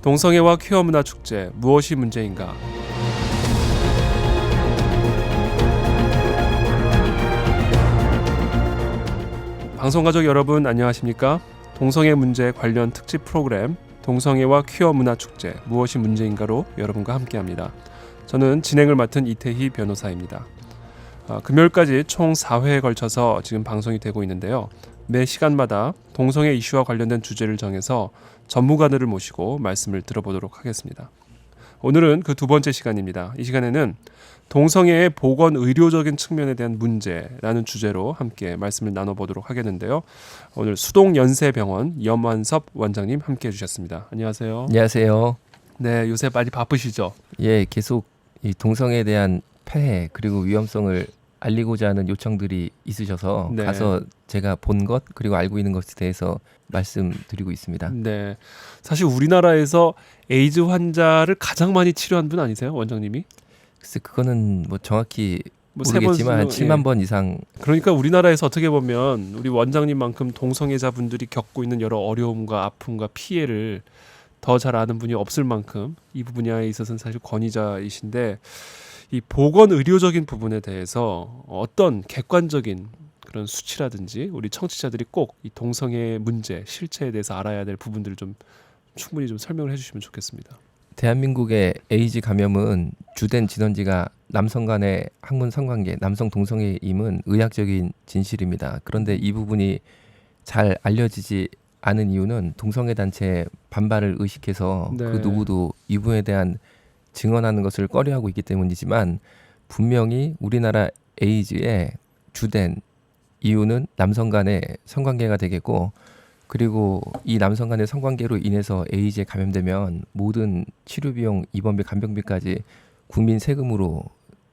동성애와 퀴어 문화 축제 무엇이 문제인가? 방송가족 여러분 안녕하십니까? 동성애 문제 관련 특집 프로그램 동성애와 퀴어 문화 축제 무엇이 문제인가로 여러분과 함께합니다. 저는 진행을 맡은 이태희 변호사입니다. 금요일까지 총 4회에 걸쳐서 지금 방송이 되고 있는데요. 매 시간마다 동성애 이슈와 관련된 주제를 정해서 전문가들을 모시고 말씀을 들어보도록 하겠습니다. 오늘은 그 두 번째 시간입니다. 이 시간에는 동성애의 보건 의료적인 측면에 대한 문제라는 주제로 함께 말씀을 나눠보도록 하겠는데요. 오늘 수동연세병원 염완섭 원장님 함께해 주셨습니다. 안녕하세요. 안녕하세요. 네, 요새 많이 바쁘시죠? 예, 계속 이 동성애에 대한 폐해 그리고 위험성을 알리고자 하는 요청들이 있으셔서 네. 가서 제가 본 것 그리고 알고 있는 것에 대해서 말씀드리고 있습니다. 네, 사실 우리나라에서 에이즈 환자를 가장 많이 치료한 분 아니세요, 원장님이? 글쎄 그거는 뭐 정확히 세 모르겠지만 한 번, 7만 번 이상. 그러니까 우리나라에서 어떻게 보면 우리 원장님만큼 동성애자분들이 겪고 있는 여러 어려움과 아픔과 피해를 더 잘 아는 분이 없을 만큼 이 분야에 있어서는 사실 권위자이신데, 이 보건 의료적인 부분에 대해서 어떤 객관적인 그런 수치라든지 우리 청취자들이 꼭 이 동성애 문제 실체에 대해서 알아야 될 부분들을 좀 충분히 좀 설명을 해주시면 좋겠습니다. 대한민국의 에이즈 감염은 주된 진원지가 남성 간의 학문 성관계, 남성 동성애임은 의학적인 진실입니다. 그런데 이 부분이 잘 알려지지 않은 이유는 동성애 단체의 반발을 의식해서 네. 그 누구도 이 부분에 대한 증언하는 것을 꺼려하고 있기 때문이지만, 분명히 우리나라 에이즈의 주된 이유는 남성 간의 성관계가 되겠고, 그리고 이 남성 간의 성관계로 인해서 에이즈에 감염되면 모든 치료비용, 입원비, 간병비까지 국민 세금으로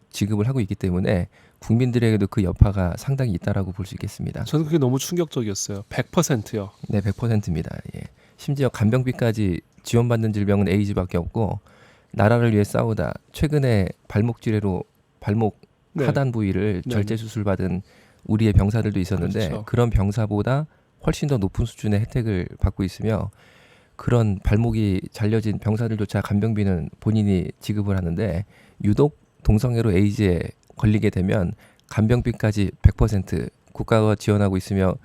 지급을 하고 있기 때문에 국민들에게도 그 여파가 상당히 있다라고 볼 수 있겠습니다. 저는 그게 너무 충격적이었어요. 100%요. 네, 100%입니다. 예. 심지어 간병비까지 지원받는 질병은 에이즈밖에 없고, 나라를 위해 싸우다 최근에 발목 지뢰로 발목 네. 하단 부위를 네. 절제 수술 받은 우리의 병사들도 있었는데, 그렇죠. 그런 병사보다 훨씬 더 높은 수준의 혜택을 받고 있으며, 그런 발목이 잘려진 병사들조차 간병비는 본인이 지급을 하는데, 유독 동성애로 에이즈에 걸리게 되면 간병비까지 100% 국가가 지원하고 있으며,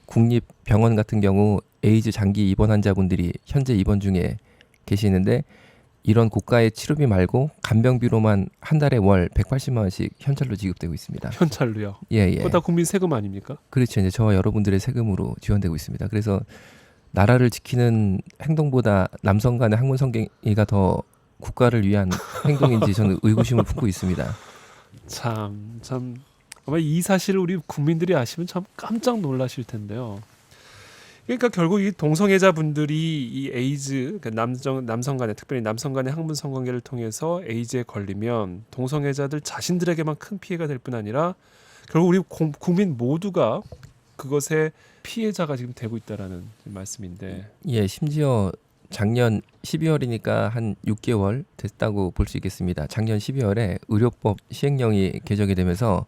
국립병원 같은 경우 에이즈 장기 입원 환자분들이 현재 입원 중에 계시는데, 이런 고가의 치료비 말고 간병비로만 한 달에 월 180만 원씩 현찰로 지급되고 있습니다. 현찰로요. 예, 예. 그거 다 국민 세금 아닙니까? 그렇죠. 이제 저와 여러분들의 세금으로 지원되고 있습니다. 그래서 나라를 지키는 행동보다 남성 간의 학문 성행위가 더 국가를 위한 행동인지 저는 의구심을 품고 있습니다. 참 아마 이 사실을 우리 국민들이 아시면 참 깜짝 놀라실 텐데요. 그러니까 결국 이 동성애자분들이 이 에이즈, 그러니까 남성 간의, 특별히 남성 간의 학문 성관계를 통해서 에이즈에 걸리면 동성애자들 자신들에게만 큰 피해가 될 뿐 아니라 결국 우리 국민 모두가 그것의 피해자가 지금 되고 있다라는 말씀인데. 예, 심지어 작년 12월이니까 한 6개월 됐다고 볼 수 있겠습니다. 작년 12월에 의료법 시행령이 개정이 되면서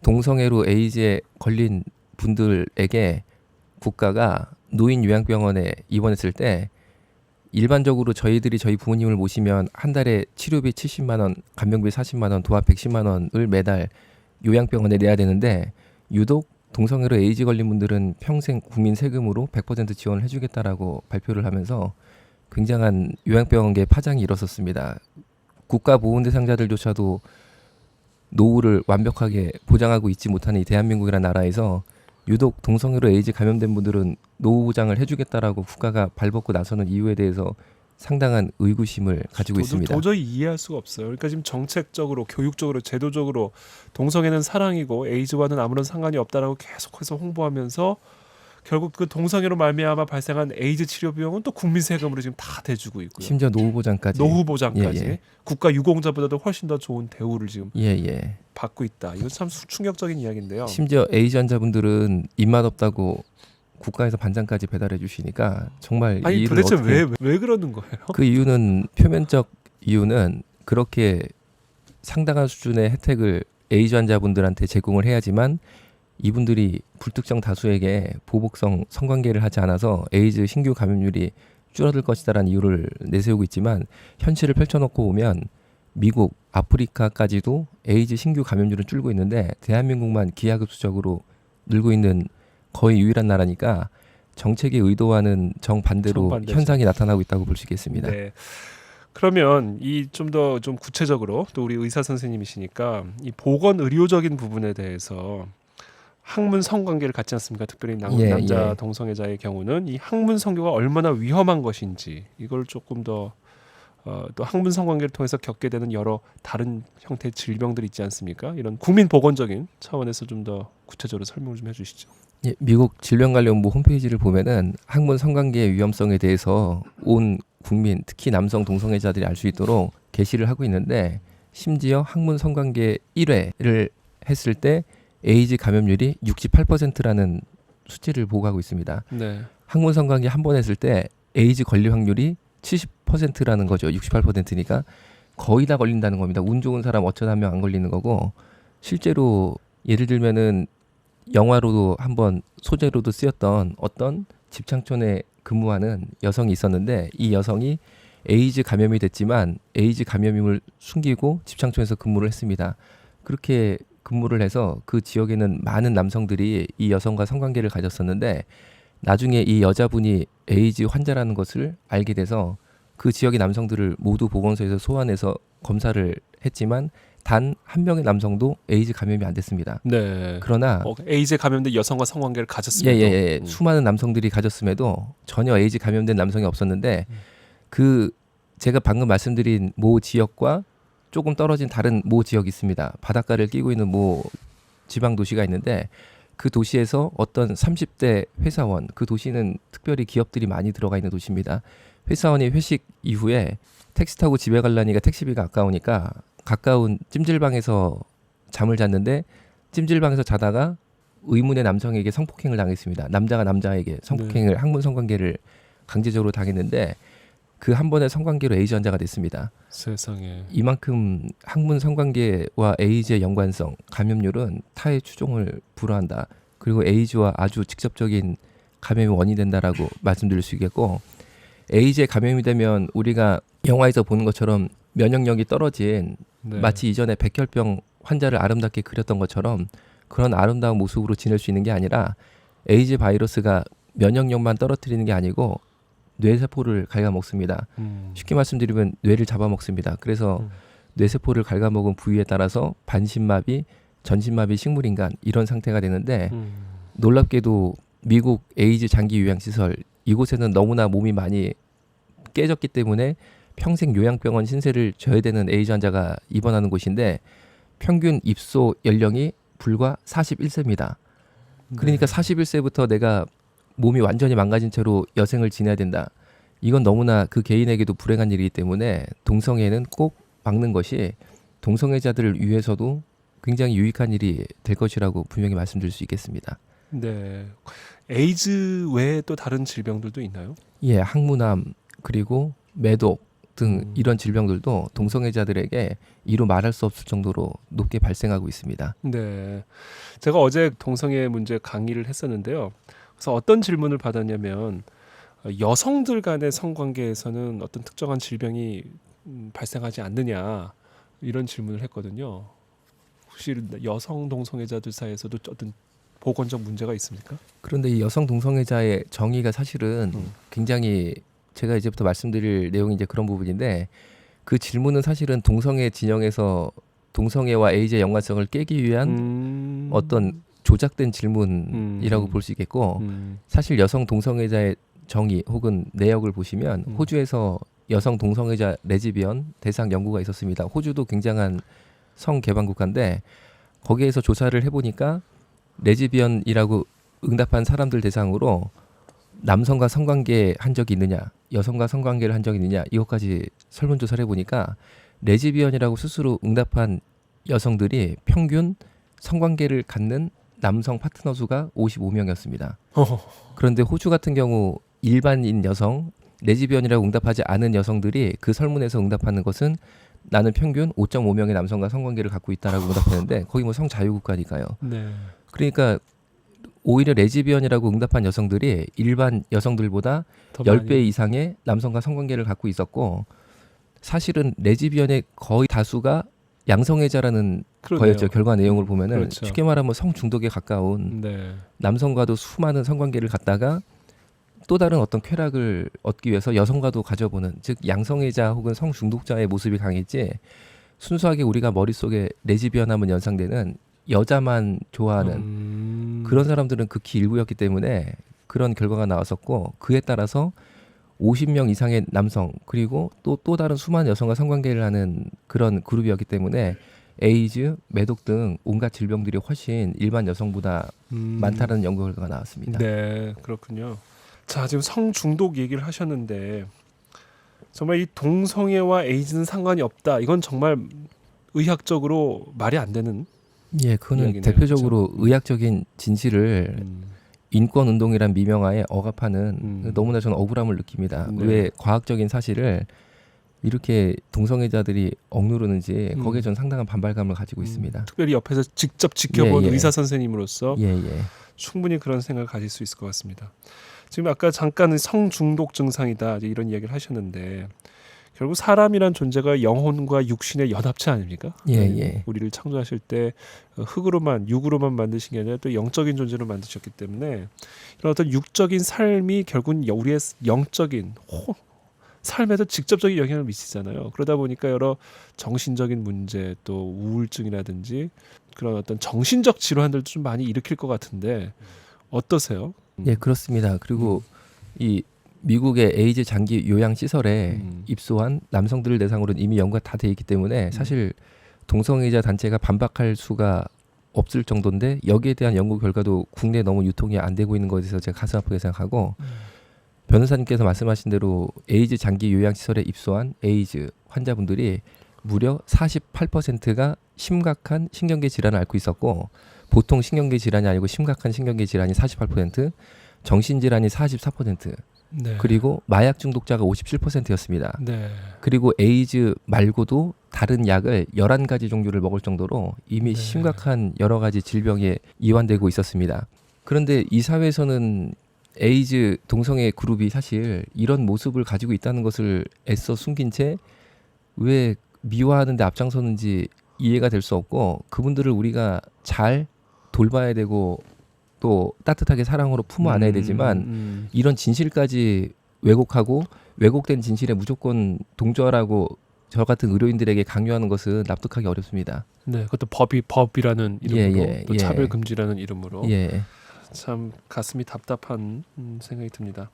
동성애로 에이즈에 걸린 분들에게 국가가 노인 요양병원에 입원했을 때, 일반적으로 저희들이 저희 부모님을 모시면 한 달에 치료비 70만 원, 간병비 40만 원, 도합 110만 원을 매달 요양병원에 내야 되는데, 유독 동성애로 에이즈 걸린 분들은 평생 국민 세금으로 100% 지원을 해주겠다라고 발표를 하면서 굉장한 요양병원계 파장이 일었었습니다. 국가 보훈 대상자들조차도 노후를 완벽하게 보장하고 있지 못하는 이 대한민국이라는 나라에서 유독 동성애로 에이즈 감염된 분들은 노후 보장을 해주겠다라고 국가가 발벗고 나서는 이유에 대해서 상당한 의구심을 가지고 있습니다. 도저히 이해할 수가 없어요. 그러니까 지금 정책적으로, 교육적으로, 제도적으로 동성애는 사랑이고 에이즈와는 아무런 상관이 없다라고 계속해서 홍보하면서 결국 그 동성애로 말미암아 발생한 에이즈 치료 비용은 또 국민 세금으로 지금 다 대주고 있고요. 심지어 노후 보장까지. 노후 보장까지. 예, 예. 국가 유공자보다도 훨씬 더 좋은 대우를 지금 예. 받고 있다. 이거 참 충격적인 이야기인데요. 심지어 에이즈 환자분들은 입맛 없다고 국가에서 반찬까지 배달해 주시니까 정말 아니 이 일을 도대체 어떻게... 왜 그러는 거예요? 그 이유는, 표면적 이유는 그렇게 상당한 수준의 혜택을 에이즈 환자분들한테 제공을 해야지만 이분들이 불특정 다수에게 보복성 성관계를 하지 않아서 에이즈 신규 감염률이 줄어들 것이다라는 이유를 내세우고 있지만 현실을 펼쳐놓고 보면 미국, 아프리카까지도 에이즈 신규 감염률은 줄고 있는데 대한민국만 기하급수적으로 늘고 있는 거의 유일한 나라니까 정책의 의도와는 정반대로 정반대죠. 현상이 나타나고 있다고 볼 수 있겠습니다. 네. 그러면 이 좀 더 좀 구체적으로 또 우리 의사 선생님이시니까 이 보건 의료적인 부분에 대해서 학문 성관계를 갖지 않습니까? 특별히 남자 동성애자의 경우는 이 학문 성교가 얼마나 위험한 것인지 이걸 조금 더 또 학문 성관계를 통해서 겪게 되는 여러 다른 형태의 질병들이 있지 않습니까? 이런 국민 보건적인 차원에서 좀 더 구체적으로 설명을 좀 해주시죠. 예, 미국 질병관리본부 홈페이지를 보면은 학문 성관계의 위험성에 대해서 온 국민, 특히 남성 동성애자들이 알 수 있도록 게시를 하고 있는데 심지어 학문 성관계 1회를 했을 때 에이즈 감염률이 68%라는 수치를 보고하고 있습니다. 네. 학문 성관계 한 번 했을 때 에이즈 걸릴 확률이 70%라는 거죠. 68%니까 거의 다 걸린다는 겁니다. 운 좋은 사람 어쩌다 한 명 안 걸리는 거고 실제로 예를 들면은 영화로도 한번 소재로도 쓰였던 어떤 집창촌에 근무하는 여성이 있었는데 이 여성이 에이즈 감염이 됐지만 에이즈 감염임을 숨기고 집창촌에서 근무를 했습니다. 그렇게 근무를 해서 그 지역에는 많은 남성들이 이 여성과 성관계를 가졌었는데 나중에 이 여자분이 에이즈 환자라는 것을 알게 돼서 그 지역의 남성들을 모두 보건소에서 소환해서 검사를 했지만 단 한 명의 남성도 에이즈 감염이 안 됐습니다. 네. 그러나 에이즈에 감염된 여성과 성관계를 가졌음에도 예. 수많은 남성들이 가졌음에도 전혀 에이즈 감염된 남성이 없었는데 그 제가 방금 말씀드린 모 지역과 조금 떨어진 다른 모 지역이 있습니다. 바닷가를 끼고 있는 모 지방 도시가 있는데 그 도시에서 어떤 30대 회사원, 그 도시는 특별히 기업들이 많이 들어가 있는 도시입니다. 회사원이 회식 이후에 택시 타고 집에 가려니까 택시비가 아까우니까 가까운 찜질방에서 잠을 잤는데 찜질방에서 자다가 의문의 남성에게 성폭행을 당했습니다. 남자가 남자에게 성폭행을 학문 성관계를 강제적으로 당했는데 그 한 번의 성관계로 에이즈 환자가 됐습니다. 세상에. 이만큼 학문 성관계와 에이즈의 연관성, 감염률은 타의 추종을 불허한다. 그리고 에이즈와 아주 직접적인 감염이 원인이 된다라고 말씀드릴 수 있겠고 에이즈에 감염이 되면 우리가 영화에서 보는 것처럼 면역력이 떨어진 네. 마치 이전에 백혈병 환자를 아름답게 그렸던 것처럼 그런 아름다운 모습으로 지낼 수 있는 게 아니라 에이즈 바이러스가 면역력만 떨어뜨리는 게 아니고 뇌세포를 갉아먹습니다. 쉽게 말씀드리면 뇌를 잡아먹습니다. 그래서 뇌세포를 갉아먹은 부위에 따라서 반신마비, 전신마비, 식물인간 이런 상태가 되는데 놀랍게도 미국 에이즈 장기 요양시설 이곳에는 너무나 몸이 많이 깨졌기 때문에 평생 요양병원 신세를 져야 되는 에이즈 환자가 입원하는 곳인데 평균 입소 연령이 불과 41세입니다. 그러니까 41세부터 내가 몸이 완전히 망가진 채로 여생을 지내야 된다. 이건 너무나 그 개인에게도 불행한 일이기 때문에 동성애는 꼭 막는 것이 동성애자들을 위해서도 굉장히 유익한 일이 될 것이라고 분명히 말씀드릴 수 있겠습니다. 네. 에이즈 외에 또 다른 질병들도 있나요? 예, 항문암 그리고 매독 등 이런 질병들도 동성애자들에게 이루 말할 수 없을 정도로 높게 발생하고 있습니다. 네. 제가 어제 동성애 문제 강의를 했었는데요. 그래서 어떤 질문을 받았냐면 여성들 간의 성관계에서는 어떤 특정한 질병이 발생하지 않느냐 이런 질문을 했거든요. 혹시 여성 동성애자들 사이에서도 어떤 보건적 문제가 있습니까? 그런데 이 여성 동성애자의 정의가 사실은 굉장히 제가 이제부터 말씀드릴 내용이 이제 그런 부분인데 그 질문은 사실은 동성애 진영에서 동성애와 에이즈의 연관성을 깨기 위한 어떤 조작된 질문이라고 볼 수 있겠고 사실 여성 동성애자의 정의 혹은 내역을 보시면 호주에서 여성 동성애자 레즈비언 대상 연구가 있었습니다. 호주도 굉장한 성개방 국가인데 거기에서 조사를 해보니까 레즈비언이라고 응답한 사람들 대상으로 남성과 성관계 한 적이 있느냐 여성과 성관계를 한 적이 있느냐 이것까지 설문조사를 해보니까 레즈비언이라고 스스로 응답한 여성들이 평균 성관계를 갖는 남성 파트너 수가 55명이었습니다. 그런데 호주 같은 경우 일반인 여성 레즈비언이라고 응답하지 않은 여성들이 그 설문에서 응답하는 것은 나는 평균 5.5명의 남성과 성관계를 갖고 있다라고 응답했는데 거기 뭐 성자유국가니까요. 네. 그러니까 오히려 레즈비언이라고 응답한 여성들이 일반 여성들보다 더 10배 많이. 이상의 남성과 성관계를 갖고 있었고 사실은 레즈비언의 거의 다수가 양성애자라는 그러네요. 거였죠. 결과 내용을 보면은 그렇죠. 쉽게 말하면 성중독에 가까운 네. 남성과도 수많은 성관계를 갖다가 또 다른 어떤 쾌락을 얻기 위해서 여성과도 가져보는 즉 양성애자 혹은 성중독자의 모습이 강했지 순수하게 우리가 머릿속에 레즈비언 하면 연상되는 여자만 좋아하는 그런 사람들은 극히 일부였기 때문에 그런 결과가 나왔었고 그에 따라서 50명 이상의 남성 그리고 또 다른 수많은 여성과 성관계를 하는 그런 그룹이었기 때문에 에이즈, 매독 등 온갖 질병들이 훨씬 일반 여성보다 많다는 연구 결과가 나왔습니다. 네, 그렇군요. 자, 지금 성중독 얘기를 하셨는데 정말 이 동성애와 에이즈는 상관이 없다. 이건 정말 의학적으로 말이 안 되는. 예, 그거는 이야기네요. 대표적으로 의학적인 진실을 음, 인권 운동이란 미명하에 억압하는 너무나 저는 억울함을 느낍니다. 네. 왜 과학적인 사실을 이렇게 동성애자들이 억누르는지 거기에 저는 상당한 반발감을 가지고 있습니다. 특별히 옆에서 직접 지켜본 예, 예. 의사 선생님으로서 예, 예. 충분히 그런 생각을 가질 수 있을 것 같습니다. 지금 아까 잠깐 성중독 증상이다 이제 이런 이야기를 하셨는데 결국 사람이란 존재가 영혼과 육신의 연합체 아닙니까? 예, 네, 예. 우리를 창조하실 때 흙으로만 육으로만 만드신 게 아니라 또 영적인 존재로 만드셨기 때문에 이런 어떤 육적인 삶이 결국은 우리의 영적인 삶에도 직접적인 영향을 미치잖아요. 그러다 보니까 여러 정신적인 문제 또 우울증이라든지 그런 어떤 정신적 질환들도 좀 많이 일으킬 것 같은데 어떠세요? 예, 그렇습니다. 그리고 이 미국의 에이즈 장기 요양 시설에 입소한 남성들을 대상으로는 이미 연구가 다 돼 있기 때문에 사실 동성애자 단체가 반박할 수가 없을 정도인데 여기에 대한 연구 결과도 국내에 너무 유통이 안 되고 있는 것에 대해서 제가 가슴 아프게 생각하고 변호사님께서 말씀하신 대로 에이즈 장기 요양 시설에 입소한 에이즈 환자분들이 무려 48%가 심각한 신경계 질환을 앓고 있었고 보통 신경계 질환이 아니고 심각한 신경계 질환이 48%, 정신질환이 44%, 네. 그리고 마약 중독자가 57%였습니다. 네. 그리고 에이즈 말고도 다른 약을 11가지 종류를 먹을 정도로 이미 네. 심각한 여러 가지 질병에 이완되고 있었습니다. 그런데 이 사회에서는 에이즈 동성애 그룹이 사실 이런 모습을 가지고 있다는 것을 애써 숨긴 채 왜 미화하는 데 앞장서는지 이해가 될 수 없고 그분들을 우리가 잘 돌봐야 되고 또 따뜻하게 사랑으로 품어 안아야 되지만 이런 진실까지 왜곡하고 왜곡된 진실에 무조건 동조하라고 저 같은 의료인들에게 강요하는 것은 납득하기 어렵습니다. 네, 그것도 법이라는 이름으로 예, 또 예. 차별 금지라는 이름으로 예. 참 가슴이 답답한 생각이 듭니다.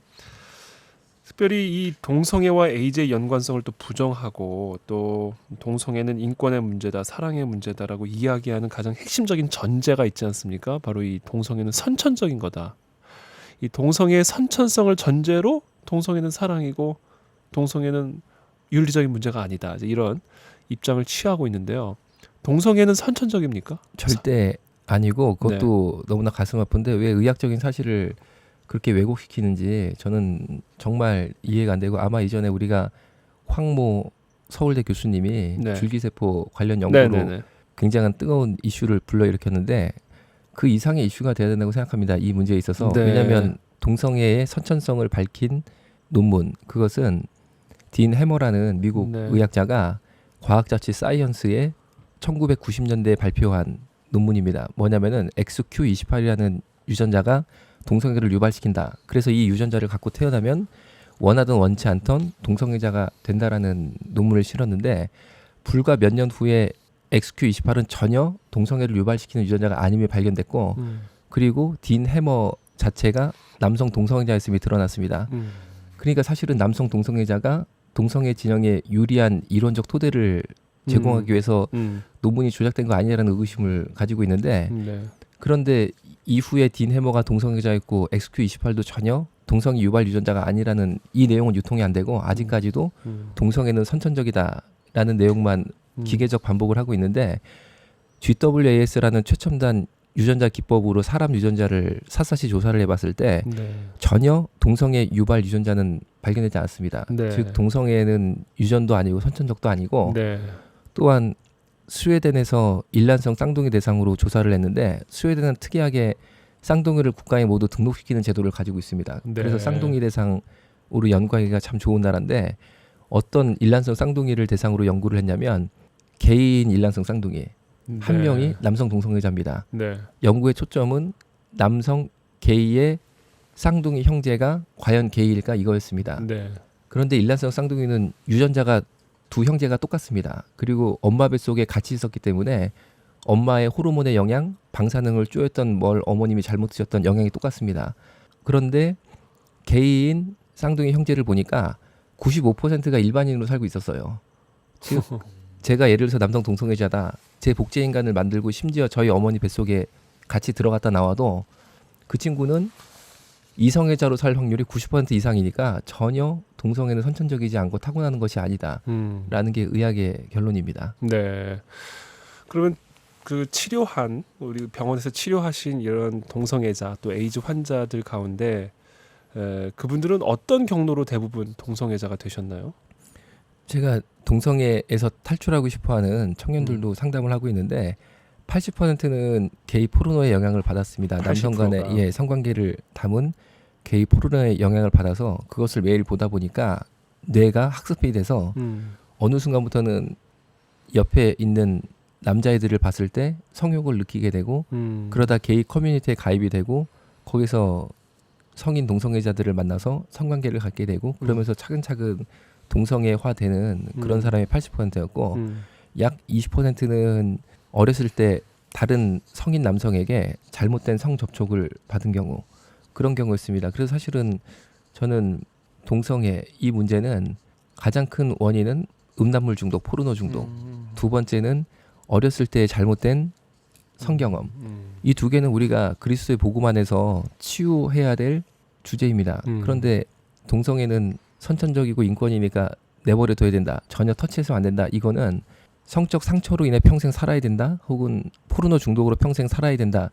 특별히 이 동성애와 에이즈의 연관성을 또 부정하고 또 동성애는 인권의 문제다, 사랑의 문제다라고 이야기하는 가장 핵심적인 전제가 있지 않습니까? 바로 이 동성애는 선천적인 거다. 이 동성애의 선천성을 전제로 동성애는 사랑이고 동성애는 윤리적인 문제가 아니다. 이제 이런 입장을 취하고 있는데요. 동성애는 선천적입니까? 절대 아니고 그것도 너무나 가슴 아픈데 왜 의학적인 사실을 그렇게 왜곡시키는지 저는 정말 이해가 안 되고 아마 이전에 우리가 황모 서울대 교수님이 네. 줄기세포 관련 연구로 네네네. 굉장한 뜨거운 이슈를 불러일으켰는데 그 이상의 이슈가 돼야 된다고 생각합니다. 이 문제에 있어서. 네. 왜냐하면 동성애의 선천성을 밝힌 논문 그것은 딘 해머라는 미국 네. 의학자가 과학잡지 사이언스에 1990년대에 발표한 논문입니다. 뭐냐면은 XQ28이라는 유전자가 동성애를 유발시킨다. 그래서 이 유전자를 갖고 태어나면 원하든 원치 않던 동성애자가 된다라는 논문을 실었는데 불과 몇 년 후에 XQ28은 전혀 동성애를 유발시키는 유전자가 아님이 발견됐고 그리고 딘 해머 자체가 남성 동성애자였음이 드러났습니다. 그러니까 사실은 남성 동성애자가 동성애 진영에 유리한 이론적 토대를 제공하기 위해서 논문이 조작된 거 아니냐라는 의구심을 가지고 있는데 네. 그런데 이후에 딘 해머가 동성애자였고 XQ28도 전혀 동성애 유발 유전자가 아니라는 이 내용은 유통이 안 되고 아직까지도 동성애는 선천적이다라는 내용만 기계적 반복을 하고 있는데 GWAS라는 최첨단 유전자 기법으로 사람 유전자를 샅샅이 조사를 해봤을 때 네. 전혀 동성애 유발 유전자는 발견되지 않습니다. 네. 즉 동성애는 유전도 아니고 선천적도 아니고 네. 또한 스웨덴에서 일란성 쌍둥이 대상으로 조사를 했는데 스웨덴은 특이하게 쌍둥이를 국가에 모두 등록시키는 제도를 가지고 있습니다. 네. 그래서 쌍둥이 대상으로 연구하기가 참 좋은 나라인데 어떤 일란성 쌍둥이를 대상으로 연구를 했냐면 개인 일란성 쌍둥이 한 네. 명이 남성 동성애자입니다. 네. 연구의 초점은 남성 게이의 쌍둥이 형제가 과연 게이일까 이거였습니다. 네. 그런데 일란성 쌍둥이는 유전자가 두 형제가 똑같습니다. 그리고 엄마 뱃속에 같이 있었기 때문에 엄마의 호르몬의 영향, 방사능을 쪼였던 뭘 어머님이 잘못 드셨던 영향이 똑같습니다. 그런데 게이인 쌍둥이 형제를 보니까 95%가 일반인으로 살고 있었어요. 즉 제가 예를 들어서 남성 동성애자다. 제 복제 인간을 만들고 심지어 저희 어머니 뱃속에 같이 들어갔다 나와도 그 친구는 이성애자로 살 확률이 90% 이상이니까 전혀 동성애는 선천적이지 않고 타고나는 것이 아니다라는 게 의학의 결론입니다. 네. 그러면 그 치료한 우리 병원에서 치료하신 이런 동성애자 또 에이즈 환자들 가운데 그분들은 어떤 경로로 대부분 동성애자가 되셨나요? 제가 동성애에서 탈출하고 싶어하는 청년들도 상담을 하고 있는데 80%는 게이 포르노의 영향을 받았습니다. 80%가. 남성 간의 성관계를 담은 게이 포르노의 영향을 받아서 그것을 매일 보다 보니까 뇌가 학습이 돼서 어느 순간부터는 옆에 있는 남자애들을 봤을 때 성욕을 느끼게 되고 그러다 게이 커뮤니티에 가입이 되고 거기서 성인 동성애자들을 만나서 성관계를 갖게 되고 그러면서 차근차근 동성애화되는 그런 사람이 80%였고 약 20%는 어렸을 때 다른 성인 남성에게 잘못된 성 접촉을 받은 경우 그런 경우였습니다. 그래서 사실은 저는 동성애 이 문제는 가장 큰 원인은 음란물 중독, 포르노 중독. 두 번째는 어렸을 때 잘못된 성경험. 이 두 개는 우리가 그리스도의 복음 안에서 치유해야 될 주제입니다. 그런데 동성애는 선천적이고 인권이니까 내버려둬야 된다. 전혀 터치해서 안 된다. 이거는 성적 상처로 인해 평생 살아야 된다. 혹은 포르노 중독으로 평생 살아야 된다.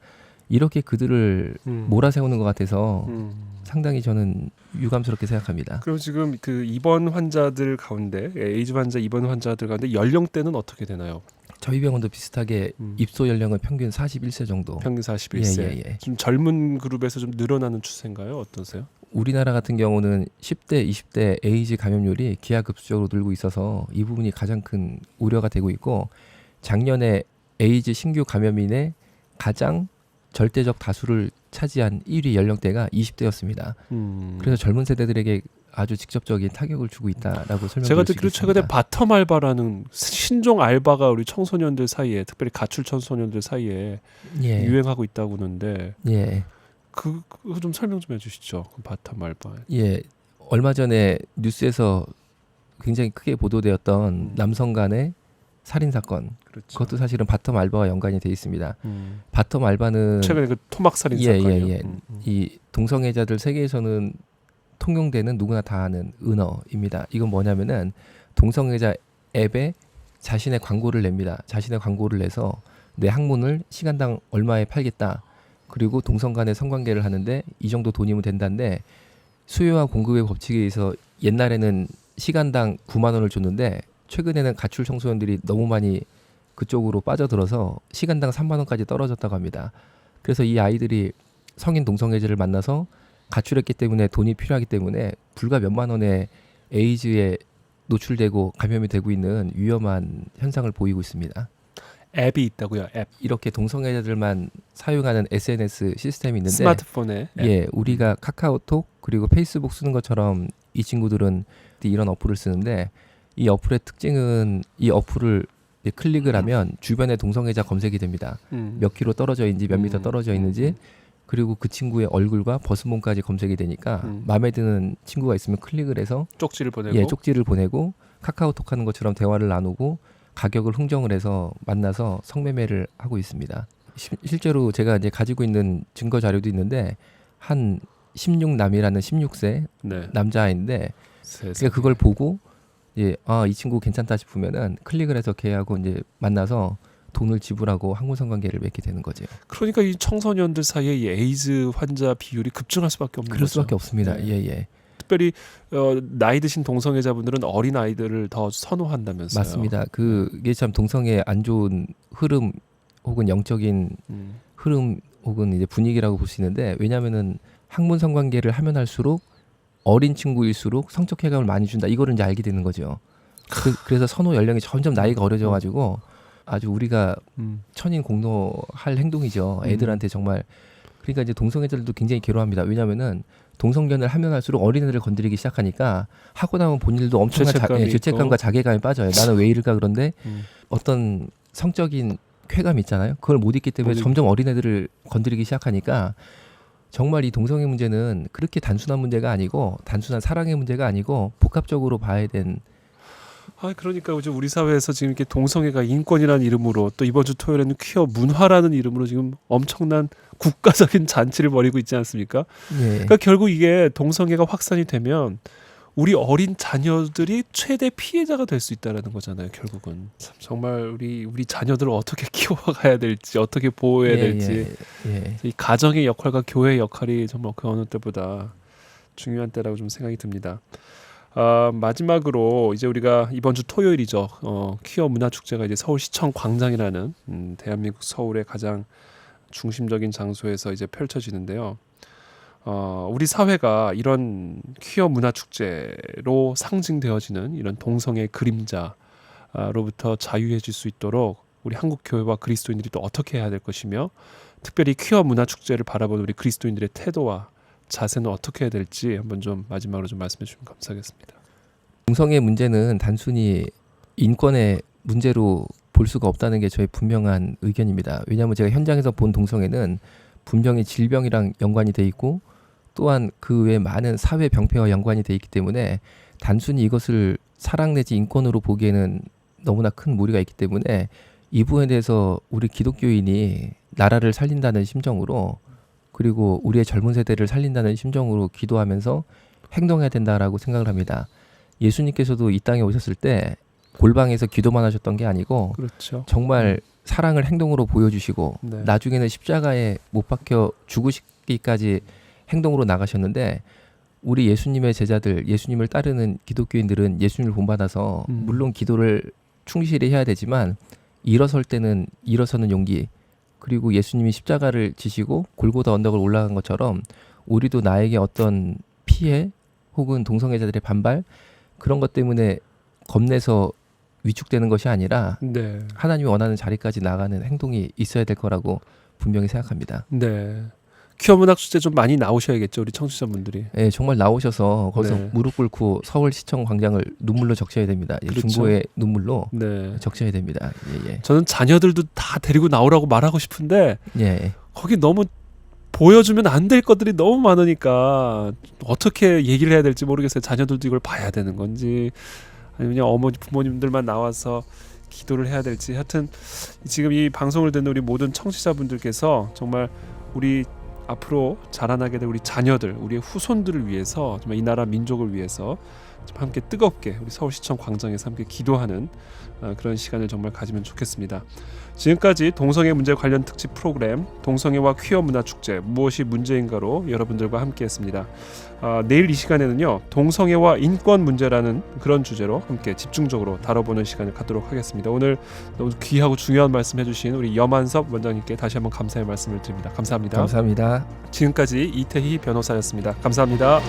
이렇게 그들을 몰아세우는 것 같아서 상당히 저는 유감스럽게 생각합니다. 그럼 지금 그 입원 환자들 가운데 에이즈 환자 입원 환자들 가운데 연령대는 어떻게 되나요? 저희 병원도 비슷하게 입소 연령은 평균 41세 정도. 평균 41세. 예. 좀 젊은 그룹에서 좀 늘어나는 추세인가요? 어떠세요? 우리나라 같은 경우는 10대, 20대 에이즈 감염률이 기하급수적으로 늘고 있어서 이 부분이 가장 큰 우려가 되고 있고 작년에 에이즈 신규 감염인의 가장 절대적 다수를 차지한 1위 연령대가 20대였습니다. 그래서 젊은 세대들에게 아주 직접적인 타격을 주고 있다라고 설명드릴 제가 수 듣기로 있겠습니다. 최근에 바텀 알바라는 신종 알바가 우리 청소년들 사이에 특별히 가출 청소년들 사이에 예. 유행하고 있다고 하는데 예. 그거 좀 설명 좀 해주시죠. 그 바텀 알바. 예. 얼마 전에 뉴스에서 굉장히 크게 보도되었던 남성 간의 살인 사건. 그렇죠. 그것도 사실은 바텀 알바와 연관이 돼 있습니다. 바텀 알바는 최근에 그 토막 살인 사건이요. 이 동성애자들 세계에서는 통용되는 누구나 다 아는 은어입니다. 이건 뭐냐면은 동성애자 앱에 자신의 광고를 냅니다. 자신의 광고를 내서 내 학문을 시간당 얼마에 팔겠다. 그리고 동성 간의 성관계를 하는데 이 정도 돈이면 된다는데 수요와 공급의 법칙에 의해서 옛날에는 시간당 9만 원을 줬는데 최근에는 가출 청소년들이 너무 많이 그쪽으로 빠져들어서 시간당 3만 원까지 떨어졌다고 합니다. 그래서 이 아이들이 성인 동성애자를 만나서 가출했기 때문에 돈이 필요하기 때문에 불과 몇만 원의 에이즈에 노출되고 감염이 되고 있는 위험한 현상을 보이고 있습니다. 앱이 있다고요. 앱. 이렇게 동성애자들만 사용하는 SNS 시스템이 있는데 스마트폰에 앱. 예, 우리가 카카오톡 그리고 페이스북 쓰는 것처럼 이 친구들은 이런 어플을 쓰는데 이 어플의 특징은 이 어플을 클릭을 하면 주변에 동성애자 검색이 됩니다. 몇 킬로 떨어져 있는지 몇 미터 떨어져 있는지 그리고 그 친구의 얼굴과 벗은 몸까지 검색이 되니까 마음에 드는 친구가 있으면 클릭을 해서 쪽지를 보내고 예, 쪽지를 보내고 카카오톡 하는 것처럼 대화를 나누고 가격을 흥정을 해서 만나서 성매매를 하고 있습니다. 실제로 제가 이제 가지고 있는 증거 자료도 있는데 한 16남이라는 16세 네. 남자아이인데 그러니까 그걸 보고 예, 이 친구 괜찮다 싶으면은 클릭을 해서 걔하고 이제 만나서 돈을 지불하고 항문성관계를 맺게 되는 거죠. 그러니까 이 청소년들 사이에 이 에이즈 환자 비율이 급증할 수밖에 없는 그럴 거죠. 수밖에 없습니다. 네. 예. 특별히 나이 드신 동성애자분들은 어린 아이들을 더 선호한다면서요. 맞습니다. 그게 참 동성애 안 좋은 흐름 혹은 영적인 흐름 혹은 이제 분위기라고 볼 수 있는데 왜냐하면은 학문 성관계를 하면 할수록 어린 친구일수록 성적 쾌감을 많이 준다. 이거를 이제 알게 되는 거죠. 그래서 선호 연령이 점점 나이가 어려져가지고 아주 우리가 천인 공노할 행동이죠. 애들한테 정말. 그러니까 이제 동성애자들도 굉장히 괴로워합니다. 왜냐하면은 동성연을 하면 할수록 어린애들을 건드리기 시작하니까 하고 나면 본인들도 엄청난 죄책감과 자괴감에 빠져요. 나는 왜 이럴까. 그런데 어떤 성적인 쾌감이 있잖아요. 그걸 못 잊기 때문에 점점 어린애들을 건드리기 시작하니까 정말 이 동성애 문제는 그렇게 단순한 문제가 아니고 단순한 사랑의 문제가 아니고 복합적으로 봐야 된. 그러니까 이제 우리 사회에서 지금 이렇게 동성애가 인권이라는 이름으로 또 이번 주 토요일에는 퀴어 문화라는 이름으로 지금 엄청난 국가적인 잔치를 벌이고 있지 않습니까? 예. 그러니까 결국 이게 동성애가 확산이 되면 우리 어린 자녀들이 최대 피해자가 될 수 있다라는 거잖아요. 결국은 참 정말 우리 자녀들을 어떻게 키워가야 될지 어떻게 보호해야 될지 이 가정의 역할과 교회의 역할이 정말 그 어느 때보다 중요한 때라고 좀 생각이 듭니다. 마지막으로 이제 우리가 이번 주 토요일이죠. 퀴어 문화 축제가 이제 서울시청 광장이라는 대한민국 서울의 가장 중심적인 장소에서 이제 펼쳐지는데요. 우리 사회가 이런 퀴어 문화 축제로 상징되어지는 이런 동성애 그림자로부터 자유해질 수 있도록 우리 한국 교회와 그리스도인들이 또 어떻게 해야 될 것이며 특별히 퀴어 문화 축제를 바라보는 우리 그리스도인들의 태도와 자세는 어떻게 해야 될지 한번 좀 마지막으로 좀 말씀해 주시면 감사하겠습니다. 동성애 문제는 단순히 인권의 문제로 볼 수가 없다는 게 저의 분명한 의견입니다. 왜냐하면 제가 현장에서 본 동성애는 분명히 질병이랑 연관이 돼 있고 또한 그 외에 많은 사회 병폐와 연관이 돼 있기 때문에 단순히 이것을 사랑 내지 인권으로 보기에는 너무나 큰 무리가 있기 때문에 이 부분에 대해서 우리 기독교인이 나라를 살린다는 심정으로 그리고 우리의 젊은 세대를 살린다는 심정으로 기도하면서 행동해야 된다라고 생각을 합니다. 예수님께서도 이 땅에 오셨을 때 골방에서 기도만 하셨던 게 아니고 그렇죠. 정말 사랑을 행동으로 보여주시고 나중에는 십자가에 못 박혀 죽으시기까지 행동으로 나가셨는데 우리 예수님의 제자들, 예수님을 따르는 기독교인들은 예수님을 본받아서 물론 기도를 충실히 해야 되지만 일어설 때는 일어서는 용기 그리고 예수님이 십자가를 지시고 골고다 언덕을 올라간 것처럼 우리도 나에게 어떤 피해 혹은 동성애자들의 반발 그런 것 때문에 겁내서 위축되는 것이 아니라 하나님이 원하는 자리까지 나가는 행동이 있어야 될 거라고 분명히 생각합니다. 네. 퀴어 문학 축제 좀 많이 나오셔야겠죠, 우리 청취자분들이. 네, 정말 나오셔서 거기서 무릎 꿇고 서울시청 광장을 눈물로 적셔야 됩니다. 그렇죠. 중보의 눈물로 적셔야 됩니다. 저는 자녀들도 다 데리고 나오라고 말하고 싶은데 거기 너무 보여주면 안 될 것들이 너무 많으니까 어떻게 얘기를 해야 될지 모르겠어요. 자녀들도 이걸 봐야 되는 건지 아니면 어머니 부모님들만 나와서 기도를 해야 될지 하여튼 지금 이 방송을 듣는 우리 모든 청취자분들께서 정말 우리 앞으로 자라나게 될 우리 자녀들, 우리의 후손들을 위해서 정말 이 나라 민족을 위해서 함께 뜨겁게 우리 서울시청 광장에서 함께 기도하는 그런 시간을 정말 가지면 좋겠습니다. 지금까지 동성애 문제 관련 특집 프로그램 동성애와 퀴어 문화 축제 무엇이 문제인가로 여러분들과 함께했습니다. 내일 이 시간에는요 동성애와 인권 문제라는 그런 주제로 함께 집중적으로 다뤄보는 시간을 갖도록 하겠습니다. 오늘 너무 귀하고 중요한 말씀해주신 우리 염한섭 원장님께 다시 한번 감사의 말씀을 드립니다. 감사합니다. 감사합니다. 지금까지 이태희 변호사였습니다. 감사합니다.